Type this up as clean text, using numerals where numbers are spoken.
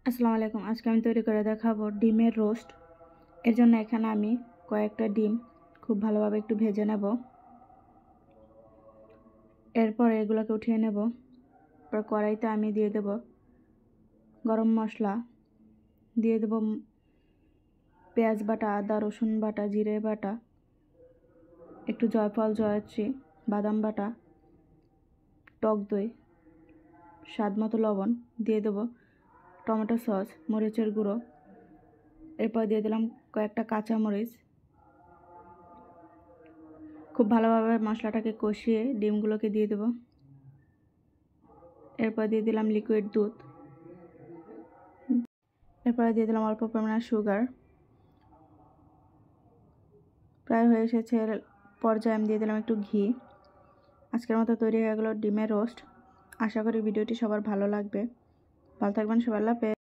আসসালামু আলাইকুম। আজকে আমি তৈরি করে দেখাবো ডিমের রোস্ট। এর জন্য এখানে আমি কয়েকটা ডিম খুব ভালোভাবে একটু ভেজে নেব। এরপর এগুলোকে উঠিয়ে নেব। এরপর কড়াইতে আমি দিয়ে দেব গরম মশলা, দিয়ে দেব পেঁয়াজ বাটা, আদা রসুন বাটা, জিরে বাটা, একটু জয়ফল জয়ত্রী, বাদাম বাটা, টক দই, স্বাদ মতো লবণ, দিয়ে দেব টমেটো সস, মরিচের গুঁড়ো। এরপর দিয়ে দিলাম কয়েকটা কাঁচামরিচ। খুব ভালোভাবে মশলাটাকে কষিয়ে ডিমগুলোকে দিয়ে দেব। এরপর দিয়ে দিলাম লিকুইড দুধ। এরপরে দিয়ে দিলাম অল্প পরিমাণে সুগার। প্রায় হয়ে এসেছে, এর পর্যায়ে আমি দিয়ে দিলাম একটু ঘি। আজকের মতো তৈরি হয়ে গেল ডিমের রোস্ট। আশা করি ভিডিওটি সবার ভালো লাগবে। ভালো থাকবেন সবাই, আল্লাহ হাফেজ।